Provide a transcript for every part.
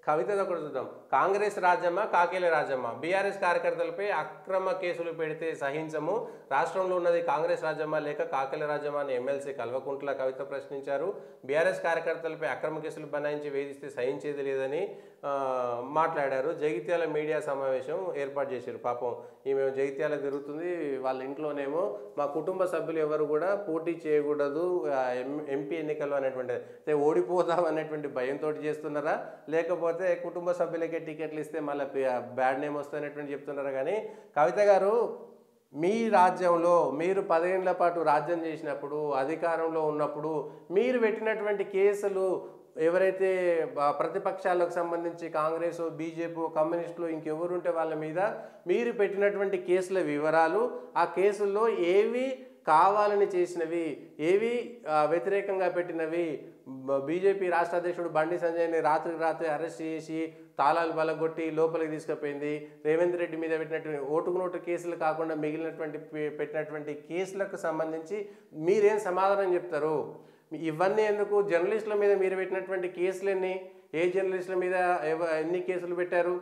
కవితది ఒకటి చూద్దాం. కాంగ్రెస్ రాజ్యమా కాకేల రాజ్యమా? బీఆర్ఎస్ కార్యకర్తలపై అక్రమ కేసులు పెడితే సహించము. రాష్ట్రంలో ఉన్నది కాంగ్రెస్ రాజ్యమా లేక కాకేల రాజ్యమా అని ఎమ్మెల్సీ కల్వకుంట్ల కవిత ప్రశ్నించారు. బీఆర్ఎస్ కార్యకర్తలపై అక్రమ కేసులు బనాయించి వేధిస్తే సహించేది లేదని మాట్లాడారు. జగిత్యాల మీడియా సమావేశం ఏర్పాటు చేశారు. పాపం ఈమె జగిత్యాల తిరుగుతుంది. వాళ్ళ ఇంట్లోనేమో మా కుటుంబ సభ్యులు ఎవరు కూడా పోటీ చేయకూడదు ఎంపీ ఎన్నికల్లో అనేటువంటి ఓడిపోదాం అనేటువంటి భయంతో చేస్తున్నారా, లేకపోతే కుటుంబ సభ్యులకే టికెట్లు ఇస్తే మళ్ళీ బ్యాడ్ నేమ్ వస్తాయనేటువంటి చెప్తున్నారా? కానీ కవిత గారు, మీ రాజ్యంలో మీరు 10 ఏళ్ల పాటు రాజ్యం చేసినప్పుడు, అధికారంలో ఉన్నప్పుడు మీరు పెట్టినటువంటి కేసులు ఎవరైతే ప్రతిపక్షాలకు సంబంధించి కాంగ్రెస్, బీజేపీ, కమ్యూనిస్టులు ఇంకెవరుంటే వాళ్ళ మీద మీరు పెట్టినటువంటి కేసుల వివరాలు, ఆ కేసుల్లో ఏవి కావాలని చేసినవి, ఏవి వ్యతిరేకంగా పెట్టినవి, బీజేపీ రాష్ట్ర అధ్యక్షుడు బండి సంజయ్ని రాత్రి అరెస్ట్ చేసి తాళాలు బలగొట్టి లోపలికి తీసుకుపోయింది. రేవంత్ రెడ్డి మీద పెట్టినటువంటి ఓటుకు నోటు కేసులు కాకుండా మిగిలినటువంటి పెట్టినటువంటి కేసులకు సంబంధించి మీరేం సమాధానం చెప్తారు? ఇవన్నీ ఎందుకు? జర్నలిస్టుల మీద మీరు పెట్టినటువంటి కేసులన్నీ, ఏ జర్నలిస్టుల మీద ఎన్ని కేసులు పెట్టారు,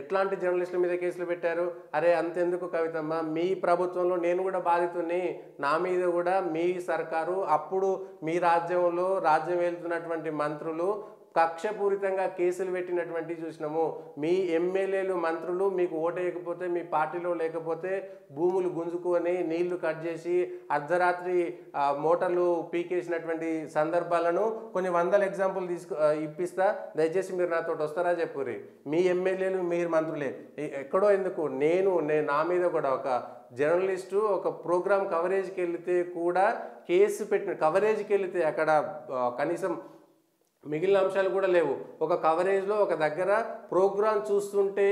ఎట్లాంటి జర్నలిస్టుల మీద కేసులు పెట్టారు? అరే అంతెందుకు కవితమ్మ, మీ ప్రభుత్వంలో నేను కూడా బాధితుని, నా మీద కూడా మీ సర్కారు అప్పుడు మీ రాజ్యంలో రాజ్యం వెళ్తున్నటువంటి మంత్రులు కక్షపూరితంగా కేసులు పెట్టినటువంటి చూసినాము. మీ ఎమ్మెల్యేలు, మంత్రులు మీకు ఓటేయకపోతే, మీ పార్టీలో లేకపోతే భూములు గుంజుకొని నీళ్లు కట్ చేసి అర్ధరాత్రి మోటార్లు పీకేసినటువంటి సందర్భాలను కొన్ని వందల ఎగ్జాంపుల్ ఇప్పిస్తా. దయచేసి మీరు నాతో వస్తారా చెప్పురి. మీ ఎమ్మెల్యేలు, మీరు మంత్రులే. ఎక్కడో ఎందుకు, నేను నా మీద కూడా ఒక జర్నలిస్టు ఒక ప్రోగ్రామ్ కవరేజ్కి వెళితే కూడా కేసు పెట్టిన కవరేజ్కి వెళితే అక్కడ కనీసం మిగిలిన అంశాలు కూడా లేవు. ఒక కవరేజ్లో ఒక దగ్గర ప్రోగ్రాం చూస్తుంటే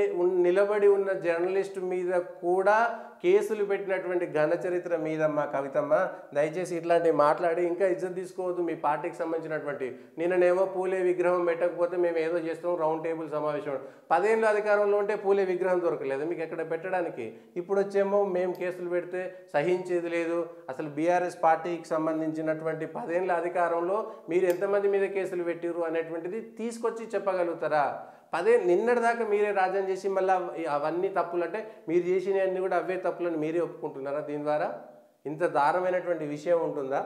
నిలబడి ఉన్న జర్నలిస్టు మీద కూడా కేసులు పెట్టినటువంటి ఘనచరిత్ర మీదమ్మ కవితమ్మ. దయచేసి ఇట్లాంటివి మాట్లాడి ఇంకా ఇజ్జత్ తీసుకోవద్దు మీ పార్టీకి సంబంధించినటువంటి. నిన్ననేమో పూలే విగ్రహం పెట్టకపోతే మేము ఏదో చేస్తాం రౌండ్ టేబుల్ సమావేశం. 10 ఏళ్ళు అధికారంలో ఉంటే పూలే విగ్రహం దొరకలేదు మీకు ఎక్కడ పెట్టడానికి. ఇప్పుడు వచ్చేమో మేము కేసులు పెడితే సహించేది లేదు. అసలు బీఆర్ఎస్ పార్టీకి సంబంధించినటువంటి 10 ఏళ్ళ అధికారంలో మీరు ఎంతమంది మీద కేసులు పెట్టిరు అనేటువంటిది తీసుకొచ్చి చెప్పగలుగుతారా? నిన్నటిదాకా మీరే రాజ్యం చేసి మళ్ళీ అవన్నీ తప్పులు అంటే మీరు చేసినవన్నీ కూడా అవే తప్పులని మీరే ఒప్పుకుంటున్నారా? దీని ద్వారా ఇంత దారుణమైనటువంటి విషయం ఉంటుందా?